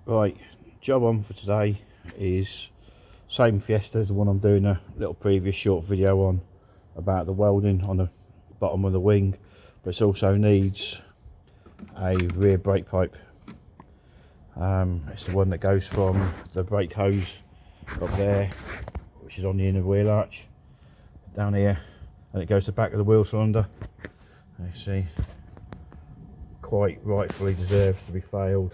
Right, job on for today is same Fiesta as the one I'm doing a little previous short video on about the welding on the bottom of the wing, but it also needs a rear brake pipe. It's the one that goes from the brake hose up there, which is on the inner wheel arch, down here, and it goes to the back of the wheel cylinder. And you see, quite rightfully deserves to be failed.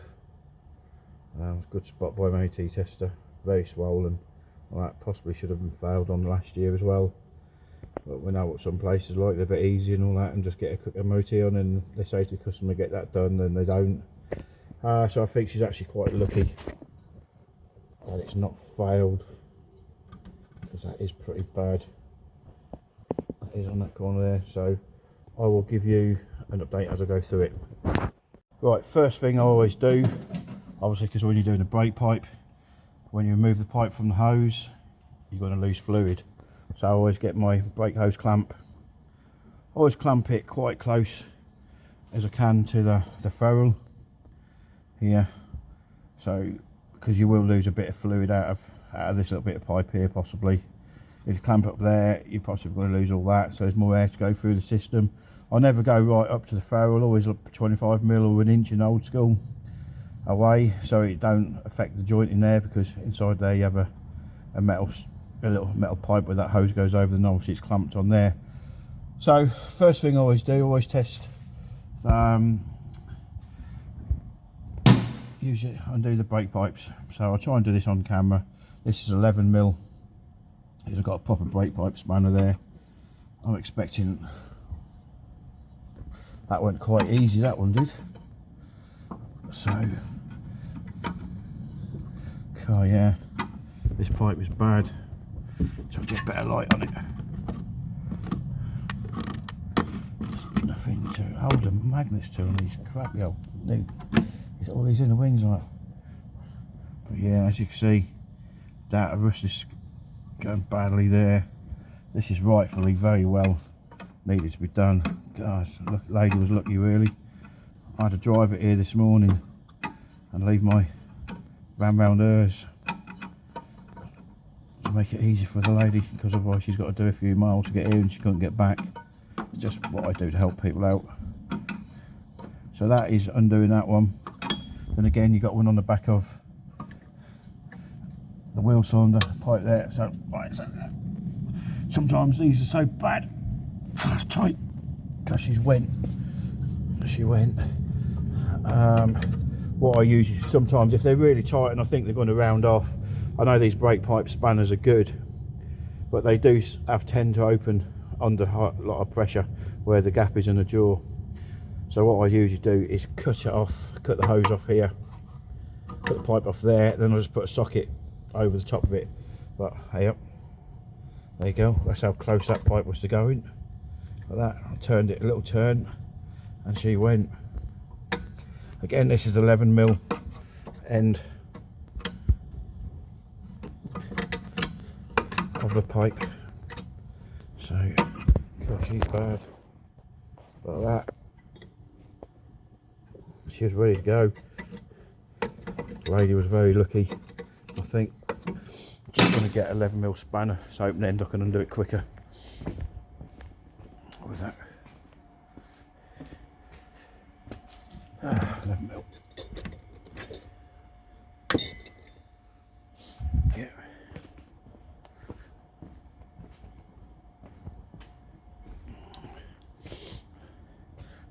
Good spot by my MOT tester, very swollen. Well, that possibly should have been failed on last year as well, but we know what some places like, they're a bit easy and all that, and just get a quick MOT on, and they say to the customer get that done, then they don't. So I think she's actually quite lucky that it's not failed, because that is pretty bad. That is on that corner there, so I will give you an update as I go through it. Right, first thing I always do, obviously, because when you're doing a brake pipe, when you remove the pipe from the hose, you're going to lose fluid. So I always get my brake hose clamp, always clamp it quite close as I can to the ferrule here, so because you will lose a bit of fluid out of this little bit of pipe here possibly. If you clamp up there, you're possibly going to lose all that, so there's more air to go through the system. I never go right up to the ferrule, always up 25mm or an inch in old school away, so it don't affect the joint in there, because inside there you have a little metal pipe where that hose goes over, and obviously it's clamped on there. So first thing I always do, always test, usually undo the brake pipes. So I'll try and do this on camera. This is 11mm. I've got a proper brake pipe spanner there. I'm expecting that went quite easy, that one did. So, oh yeah, this pipe is bad, so I'll get better light on it. There's nothing to hold the magnets to on these crappy old thing. It's all these inner wings on it. But yeah, as you can see, that rust is going badly there. This is rightfully very well needed to be done. God, look, lady was lucky really. I had to drive it here this morning and leave my van round hers to make it easy for the lady, because otherwise she's got to do a few miles to get here and she couldn't get back. It's just what I do to help people out. So that is undoing that one. Then again, you got one on the back of the wheel cylinder pipe there. So right, so sometimes these are so bad, it's tight, because she went. What I usually, sometimes if they're really tight and I think they're going to round off, I know these brake pipe spanners are good, but they do tend to open under a lot of pressure where the gap is in the jaw. So what I usually do is cut it off, cut the hose off here, put the pipe off there, then I'll just put a socket over the top of it. But hey up, there you go, that's how close that pipe was to going. Like that, I turned it a little turn and she went. Again, this is 11mm end of the pipe, so God, she's bad. Like that, she was ready to go. The lady was very lucky. I think just going to get 11mm spanner, so open end I can undo it quicker with that. 11mm. Yeah.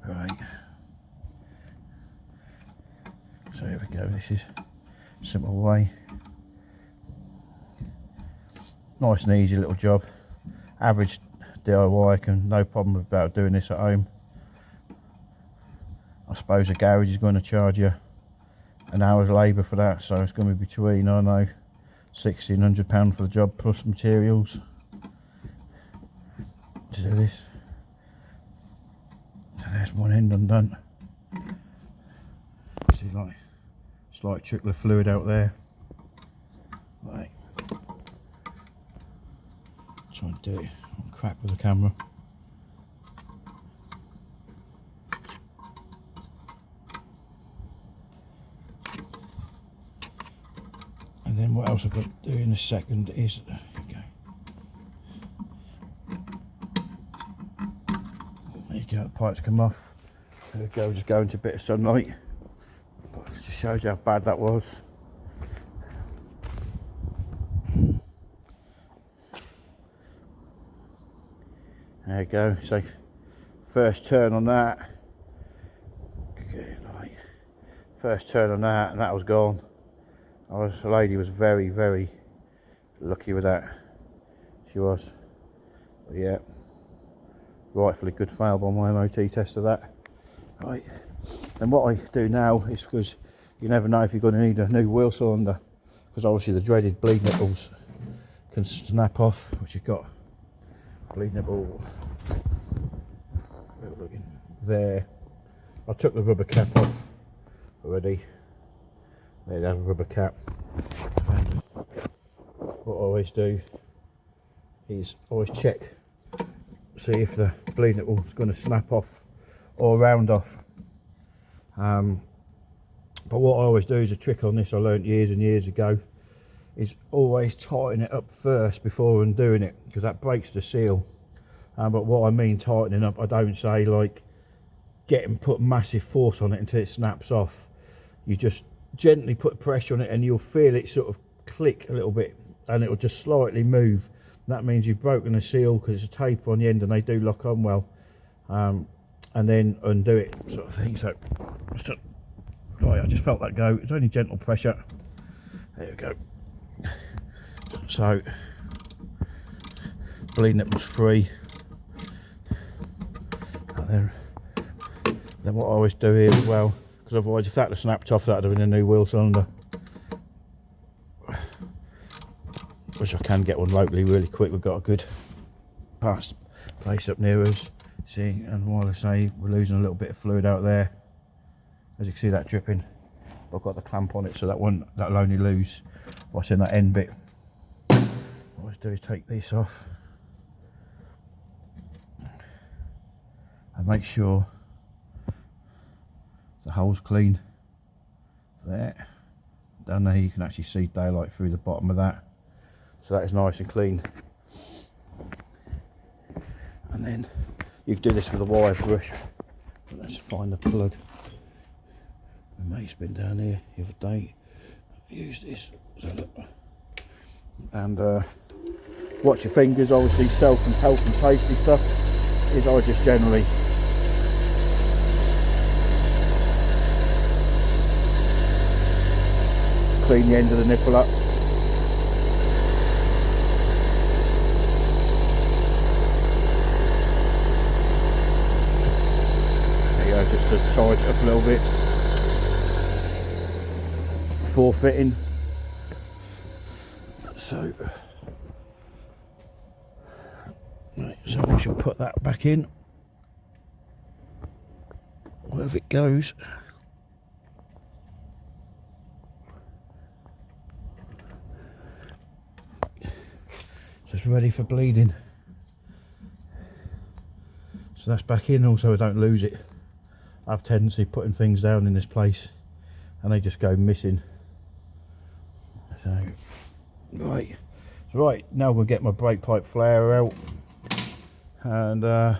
Right. So here we go. This is a simple way. Nice and easy little job. Average DIY can no problem about doing this at home. I suppose a garage is going to charge you an hour's labour for that, so it's going to be between, I don't know, £1,600 for the job plus materials to do this. So there's one end undone. See, like slight trickle of fluid out there. Right. Try and do it on crap with the camera. And then what else I've got to do in a second is, there you go, the pipes come off. There we go, just go into a bit of sunlight. But it just shows you how bad that was. There you go, so first turn on that. Okay, right. First turn on that, and that was gone. The lady was very, very lucky with that. She was. But yeah, rightfully good fail by my MOT test of that. Right, and what I do now is, because you never know if you're going to need a new wheel cylinder, because obviously the dreaded bleed nipples can snap off, which you've got bleed nipple there. I took the rubber cap off already. There, have a rubber cap. And what I always do is always check, see if the bleed nipple is going to snap off or round off. But what I always do is a trick on this I learnt years and years ago, is always tighten it up first before undoing it, because that breaks the seal. But what I mean tightening up, I don't say like put massive force on it until it snaps off. You just gently put pressure on it and you'll feel it sort of click a little bit, and it will just slightly move. That means you've broken the seal, because it's a taper on the end and they do lock on well. And then undo it, sort of thing. So right, I just felt that go. It's only gentle pressure. There we go. So bleed nipples free. And then what I always do here as well, because otherwise if that had snapped off, that would have been a new wheel cylinder. Which I can get one locally really quick. We've got a good past place up near us. See, and while I say we're losing a little bit of fluid out there, as you can see that dripping, I've got the clamp on it, so that'll only lose what's in that end bit. What I always do is take this off and make sure the hole's clean. There, down there you can actually see daylight through the bottom of that, so that is nice and clean. And then you can do this with a wire brush. Let's find the plug. My mate's been down here the other day. Use this. So look. And watch your fingers. Obviously, health and safety stuff is I just generally clean the end of the nipple up. Just to tighten it up a little bit before fitting. So we shall put that back in wherever it goes. So it's ready for bleeding. So that's back in, also I don't lose it. I have a tendency of putting things down in this place and they just go missing. So right, now we'll get my brake pipe flare out and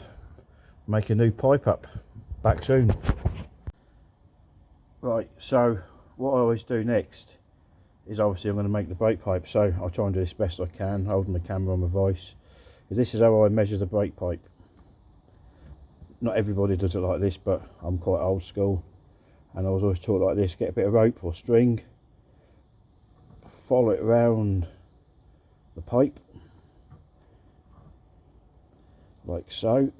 make a new pipe up. Back soon. Right, so what I always do next is, obviously I'm going to make the brake pipe, so I'll try and do this best I can, holding the camera on my voice. This is how I measure the brake pipe. Not everybody does it like this, but I'm quite old school, and I was always taught like this: get a bit of rope or string, follow it around the pipe like so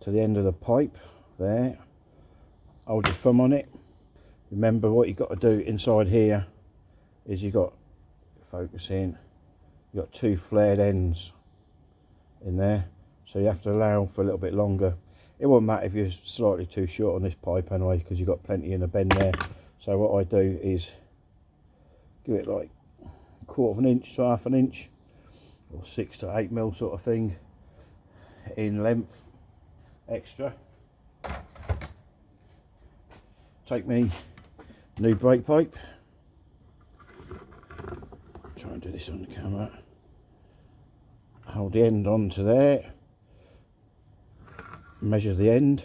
to the end of the pipe there. Hold your thumb on it. Remember, what you've got to do inside here is you've got, focus in, you've got two flared ends in there, so you have to allow for a little bit longer. It won't matter if you're slightly too short on this pipe anyway, because you've got plenty in a bend there. So what I do is give it like 1/4 of an inch to 1/2 an inch, or 6 to 8 mil sort of thing in length extra. Take me new brake pipe. Try and do this on the camera. Hold the end onto there, measure the end,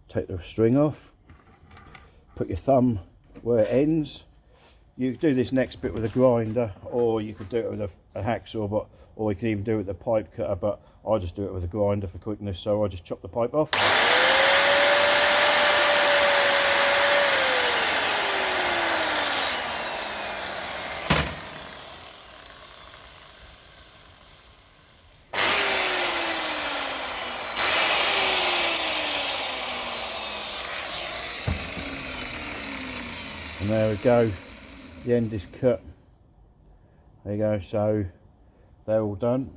take the string off, put your thumb where it ends. You do this next bit with a grinder, or you could do it with a hacksaw, or you can even do it with a pipe cutter, but I just do it with a grinder for quickness, so I just chop the pipe off. And there we go, the end is cut. There you go, so they're all done.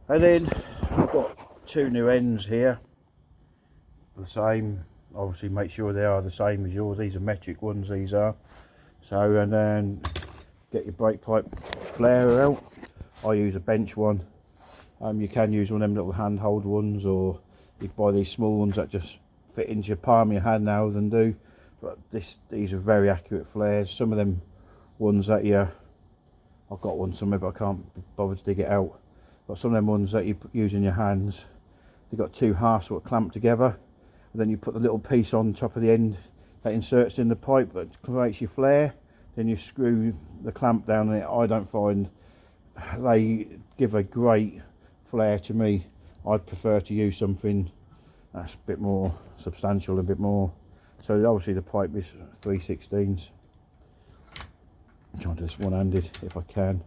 And then I've got two new ends here, the same. Obviously make sure they are the same as yours. These are metric ones, these are. So, and then get your brake pipe flare out. I use a bench one. You can use one of them little handhold ones, or you can buy these small ones that just fit into your palm of your hand now than do. But these are very accurate flares. Some of them ones that I've got one somewhere, but I can't bother to dig it out. But some of them ones that you use in your hands, they've got two halves sort of clamped together, and then you put the little piece on top of the end that inserts in the pipe that creates your flare. Then you screw the clamp down on it. I don't find they give a great flare to me. I'd prefer to use something that's a bit more substantial, a bit more. So obviously the pipe is 3/16. I'm trying to do this one-handed if I can.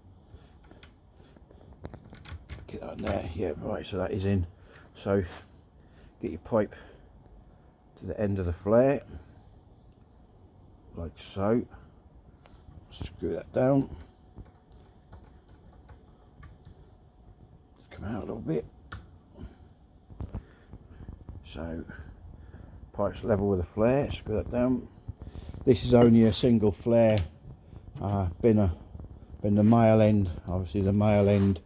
Get that in there. Yeah, right, so that is in. So get your pipe to the end of the flare, like so. Screw that down. Just come out a little bit. So pipe's level with the flare, screw that down. This is only a single flare. Been the male end. Obviously the male end,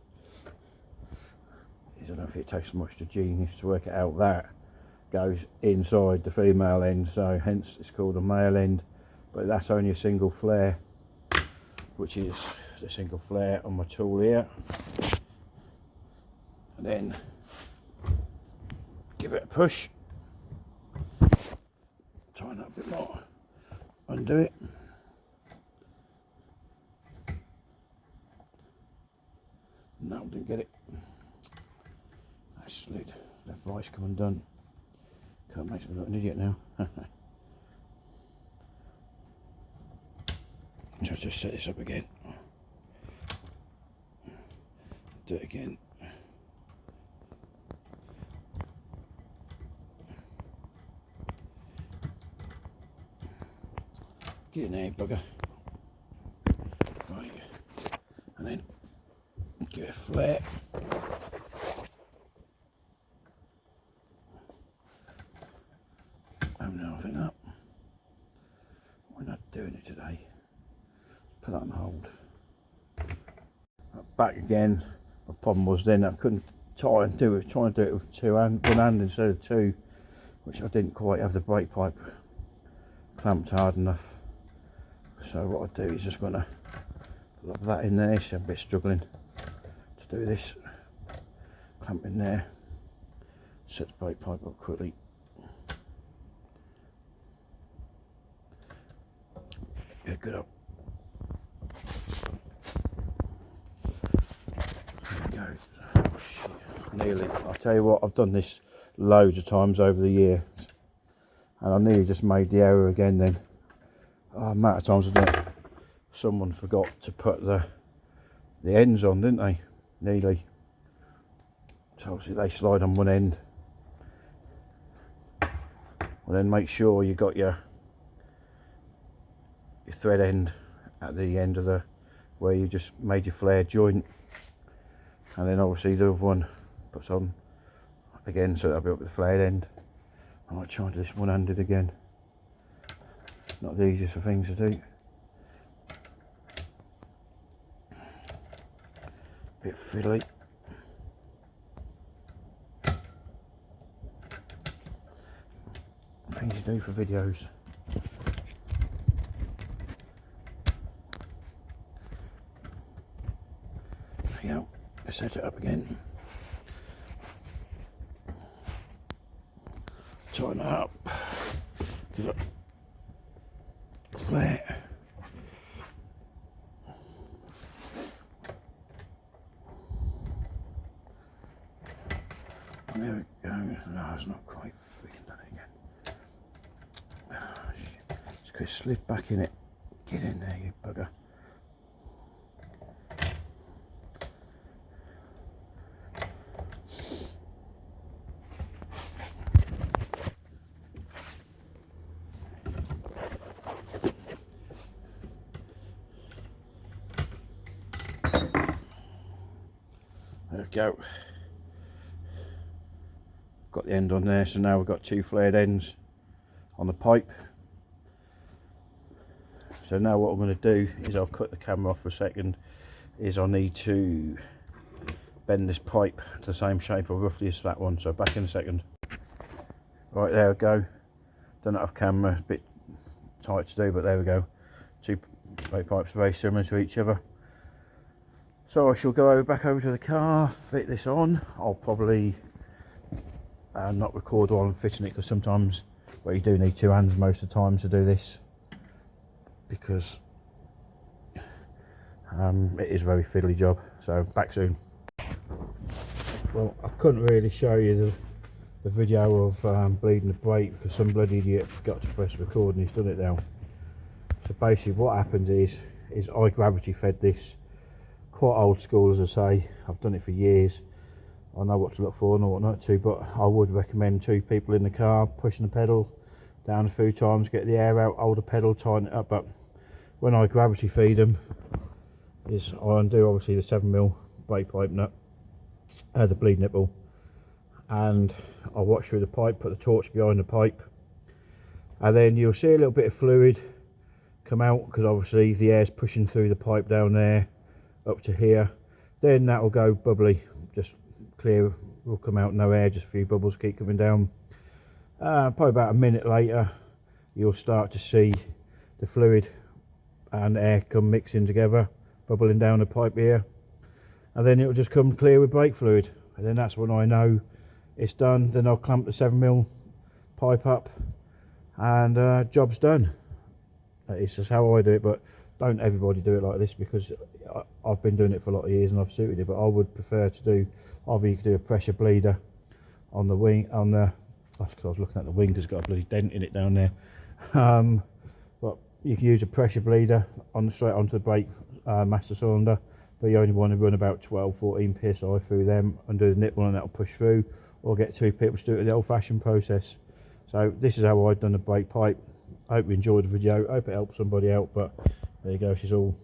I don't know if it takes much to genius to work it out, that goes inside the female end, so hence it's called a male end. But that's only a single flare, which is the single flare on my tool here. And then give it a push, tighten up a bit more, undo it. No, didn't get it. I slid that vice come undone. Can't make me look an idiot now. Try to just set this up again. Do it again. Get in there, bugger. Right, and then give it a flare. Open everything up. We're not doing it today. Put that on hold. Back again. My problem was then I couldn't trying to do it with one hand instead of two, which I didn't quite have the brake pipe clamped hard enough. So what I do is just going to lock that in there. So I'm a bit struggling to do this. Clamp in there. Set the brake pipe up quickly. Yeah, good up. There we go. Oh, shit. Nearly. I'll tell you what, I've done this loads of times over the year, and I nearly just made the error again then. Amount of times I've done it. Someone forgot to put the ends on, didn't they? Nearly. So obviously they slide on one end. Well, then make sure you got your thread end at the end of the where you just made your flare joint, and then obviously the other one puts on again, so that'll be up with the flared end. I might try to do this one-handed again. Not the easiest of things to do. Bit fiddly. Things you do for videos. set it up again. Tighten it up. Give it a flare. And there we go. No, it's not quite freaking done it again. Oh, shit. It's because it slid back in it. Get in there, you bugger. There we go. Got the end on there, so now we've got two flared ends on the pipe. So now what I'm going to do is I'll cut the camera off for a second. Is I need to bend this pipe to the same shape or roughly as that one. So back in a second. Right, there we go. Done it off camera, a bit tight to do, but there we go. Two brake pipes very similar to each other. So I shall go back over to the car, fit this on. I'll probably not record while I'm fitting it, because sometimes, well, you do need two hands most of the time to do this, because it is a very fiddly job. So back soon. Well, I couldn't really show you the video of bleeding the brake, because some bloody idiot forgot to press record and he's done it now. So basically what happens is I gravity fed this. Quite old school, as I say. I've done it for years. I know what to look for and what not to, but I would recommend two people in the car pushing the pedal down a few times, get the air out, hold the pedal, tighten it up. But when I gravity feed them, is I undo obviously the 7mm brake pipe nut, the bleed nipple, and I watch through the pipe, put the torch behind the pipe, and then you'll see a little bit of fluid come out, because obviously the air's pushing through the pipe down there up to here. Then that will go bubbly, just clear, will come out, no air, just a few bubbles keep coming down. Probably about a minute later you'll start to see the fluid and air come mixing together, bubbling down the pipe here, and then it'll just come clear with brake fluid, and then that's when I know it's done. Then I'll clamp the 7mm pipe up and job's done. It's just how I do it, but don't everybody do it like this, because I've been doing it for a lot of years and I've suited it. But I would prefer to do, either you could do a pressure bleeder on the wing, on the, that's because I was looking at the wing because it's got a bloody dent in it down there. But you can use a pressure bleeder on straight onto the brake master cylinder, but you only want to run about 12-14 psi through them and do the nipple, and that'll push through. Or get two people to do it the old-fashioned process. So this is how I've done the brake pipe. I hope you enjoyed the video. I hope it helped somebody out. But there you go, she's all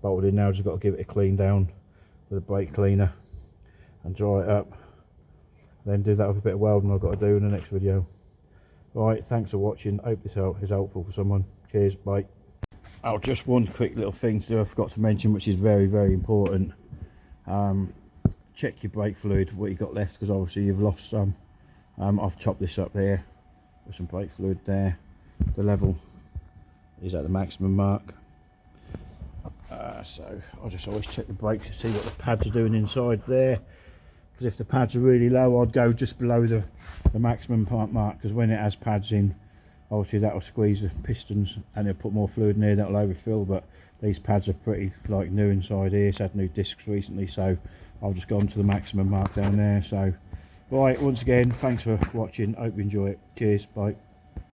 bolted in now. Just got to give it a clean down with a brake cleaner and dry it up, then do that with a bit of welding I've got to do in the next video. Right, thanks for watching. Hope this is helpful for someone. Cheers, bye. Oh, just one quick little thing I forgot to mention, which is very, very important. Check your brake fluid, what you got left, because obviously you've lost some. I've topped this up there with some brake fluid there. The level is at the maximum mark. So I just always check the brakes to see what the pads are doing inside there, because if the pads are really low, I'd go just below the maximum mark, because when it has pads in, obviously that'll squeeze the pistons and it'll put more fluid in there, that'll overfill. But these pads are pretty like new inside here. It's had new discs recently, so I've just gone to the maximum mark down there. So right, once again, thanks for watching. Hope you enjoy it. Cheers, bye.